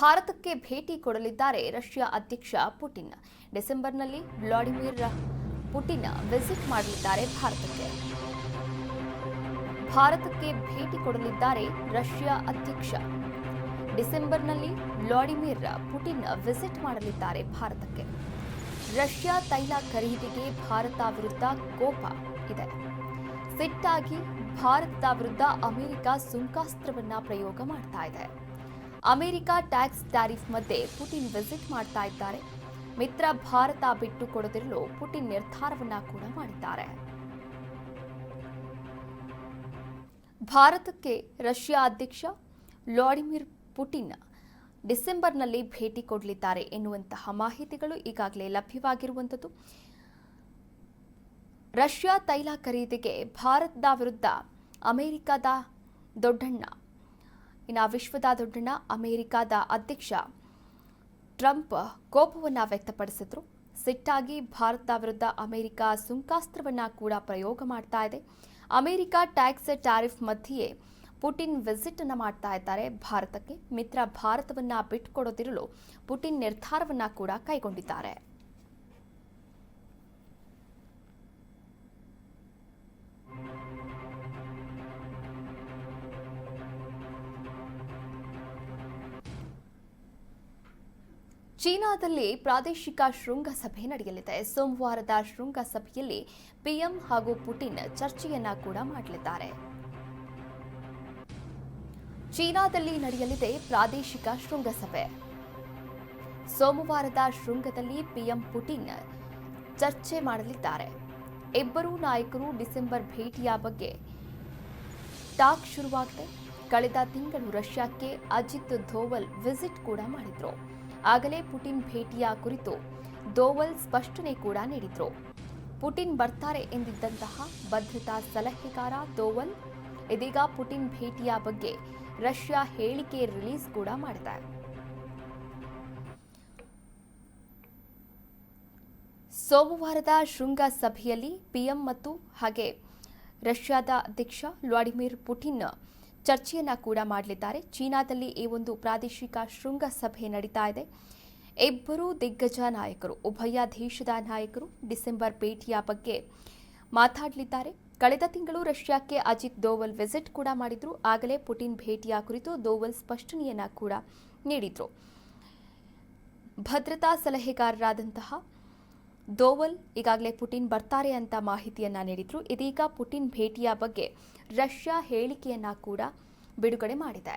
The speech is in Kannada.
ಭಾರತಕ್ಕೆ ಭೇಟಿ ಕೊಡಲಿದ್ದಾರೆ ರಷ್ಯಾ ಅಧ್ಯಕ್ಷ ಪುಟಿನ್. ಡಿಸೆಂಬರ್ನಲ್ಲಿ ವ್ಲಾಡಿಮಿರ್ ಪುಟಿನ್ ವಿಸಿಟ್ ಮಾಡಲಿದ್ದಾರೆ ಭಾರತಕ್ಕೆ ಭೇಟಿ ಕೊಡಲಿದ್ದಾರೆ ರಷ್ಯಾ ಅಧ್ಯಕ್ಷ. ಡಿಸೆಂಬರ್ನಲ್ಲಿ ವ್ಲಾಡಿಮಿರ್ ಪುಟಿನ್ ವಿಸಿಟ್ ಮಾಡಲಿದ್ದಾರೆ ಭಾರತಕ್ಕೆ. ರಷ್ಯಾ ತೈಲ ಖರೀದಿಗೆ ಭಾರತ ವಿರುದ್ಧ ಕೋಪ ಇದೆ. ಸಿಟ್ಟಾಗಿ ಭಾರತದ ವಿರುದ್ಧ ಅಮೆರಿಕ ಸುಂಕಾಸ್ತ್ರವನ್ನ ಪ್ರಯೋಗ ಮಾಡ್ತಾ ಇದೆ. ಅಮೆರಿಕ ಟ್ಯಾಕ್ಸ್ ಟ್ಯಾರಿಫ್ ಮಧ್ಯೆ ಪುಟಿನ್ ವಿಸಿಟ್ ಮಾಡ್ತಾ ಇದ್ದಾರೆ. ಮಿತ್ರ ಭಾರತ ಬಿಟ್ಟು ಕೊಡದಿರಲು ಪುಟಿನ್ ನಿರ್ಧಾರವನ್ನ ಕೂಡ ಮಾಡಿದ್ದಾರೆ. ಭಾರತಕ್ಕೆ ರಷ್ಯಾ ಅಧ್ಯಕ್ಷ ವ್ಲಾಡಿಮಿರ್ ಪುಟಿನ್ ಡಿಸೆಂಬರ್ನಲ್ಲಿ ಭೇಟಿ ಕೊಡಲಿದ್ದಾರೆ ಎನ್ನುವಂತಹ ಮಾಹಿತಿಗಳು ಈಗಾಗಲೇ ಲಭ್ಯವಾಗಿರುವಂಥದ್ದು. ರಷ್ಯಾ ತೈಲ ಖರೀದಿಗೆ ಭಾರತದ ವಿರುದ್ಧ ಅಮೆರಿಕದ ದೊಡ್ಡಣ್ಣ, ವಿಶ್ವದ ದೊಡ್ಡಣ್ಣ ಅಮೆರಿಕದ ಅಧ್ಯಕ್ಷ ಟ್ರಂಪ್ ಕೋಪವನ್ನು ವ್ಯಕ್ತಪಡಿಸಿದ್ರು. ಸಿಟ್ಟಾಗಿ ಭಾರತದ ವಿರುದ್ಧ ಅಮೆರಿಕ ಸುಂಕಾಸ್ತ್ರವನ್ನ ಕೂಡ ಪ್ರಯೋಗ ಮಾಡ್ತಾ ಇದೆ. ಅಮೆರಿಕ ಟ್ಯಾಕ್ಸ್ ಟ್ಯಾರಿಫ್ ಮಧ್ಯೆಯೇ ಪುಟಿನ್ ವಿಸಿಟ್ ಅನ್ನು ಮಾಡ್ತಾ ಇದ್ದಾರೆ ಭಾರತಕ್ಕೆ. ಮಿತ್ರ ಭಾರತವನ್ನ ಬಿಟ್ಟುಕೊಡದಿರಲು ಪುಟಿನ್ ನಿರ್ಧಾರವನ್ನ ಕೂಡ ಕೈಗೊಂಡಿದ್ದಾರೆ. ಚೀನಾದಲ್ಲಿ ಪ್ರಾದೇಶಿಕ ಶೃಂಗಸಭೆ ನಡೆಯಲಿದೆ. ಸೋಮವಾರದ ಶೃಂಗಸಭೆಯಲ್ಲಿ ಪಿಎಂ ಹಾಗೂ ಪುಟಿನ್ ಚರ್ಚೆಯನ್ನ ಕೂಡ ಮಾಡಲಿದ್ದಾರೆ. ಚೀನಾದಲ್ಲಿ ನಡೆಯಲಿದೆ ಪ್ರಾದೇಶಿಕ ಶೃಂಗಸಭೆ. ಸೋಮವಾರದ ಶೃಂಗದಲ್ಲಿ ಪಿಎಂ ಪುಟಿನ್ ಚರ್ಚೆ ಮಾಡಲಿದ್ದಾರೆ. ಇಬ್ಬರೂ ನಾಯಕರು ಡಿಸೆಂಬರ್ ಭೇಟಿಯ ಬಗ್ಗೆ ಟಾಕ್ ಶುರುವಾಗಿದೆ. ಕಳೆದ ತಿಂಗಳು ರಷ್ಯಾಕ್ಕೆ ಅಜಿತ್ ದೋವಲ್ ವಿಸಿಟ್ ಕೂಡ ಮಾಡಿದ್ರು. ಆಗಲೇ ಪುಟಿನ್ ಭೇಟಿಯ ಕುರಿತು ದೋವಲ್ ಸ್ಪಷ್ಟನೆ ಕೂಡ ನೀಡಿದ್ರು. ಪುಟಿನ್ ಬರ್ತಾರೆ ಎಂದಿದ್ದಂತಹ ಭದ್ರತಾ ಸಲಹೆಗಾರ ದೋವಲ್ ಇದೀಗ ಪುಟಿನ್ ಭೇಟಿಯ ಬಗ್ಗೆ ರಷ್ಯಾ ಹೇಳಿಕೆ ರಿಲೀಸ್ ಕೂಡ ಮಾಡಿದೆ. ಸೋಮವಾರದ ಶೃಂಗಸಭೆಯಲ್ಲಿ ಪಿಎಂ ಮತ್ತು ಹಾಗೆ ರಷ್ಯಾದ ಅಧ್ಯಕ್ಷ ವ್ಲಾಡಿಮಿರ್ ಪುಟಿನ್ ಚರ್ಚೆಯನ್ನ ಕೂಡ ಮಾಡಲಿದ್ದಾರೆ. ಚೀನಾದಲ್ಲಿ ಈ ಒಂದು ಪ್ರಾದೇಶಿಕ ಶೃಂಗಸಭೆ ನಡೀತಾ ಇದೆ. ಇಬ್ಬರು ದಿಗ್ಗಜ ನಾಯಕರು, ಉಭಯ ದೇಶದ ನಾಯಕರು ಡಿಸೆಂಬರ್ ಭೇಟಿಯ ಬಗ್ಗೆ ಮಾತಾಡಲಿದ್ದಾರೆ. ಕಳೆದ ತಿಂಗಳು ರಷ್ಯಾಕ್ಕೆ ಅಜಿತ್ ದೋವಲ್ ವಿಸಿಟ್ ಕೂಡ ಮಾಡಿದ್ರು. ಆಗಲೇ ಪುಟಿನ್ ಭೇಟಿಯ ಕುರಿತು ದೋವಲ್ ಸ್ಪಷ್ಟನೆಯನ್ನ ಕೂಡ ನೀಡಿದ್ರು. ಭದ್ರತಾ ಸಲಹೆಗಾರರಾದಂತಹ ದೋವಲ್ ಈಗಾಗಲೇ ಪುಟಿನ್ ಬರ್ತಾರೆ ಅಂತ ಮಾಹಿತಿಯನ್ನ ನೀಡಿದ್ರು. ಇದೀಗ ಪುಟಿನ್ ಭೇಟಿಯ ಬಗ್ಗೆ ರಷ್ಯಾ ಹೇಳಿಕೆಯನ್ನ ಕೂಡ ಬಿಡುಗಡೆ ಮಾಡಿದೆ.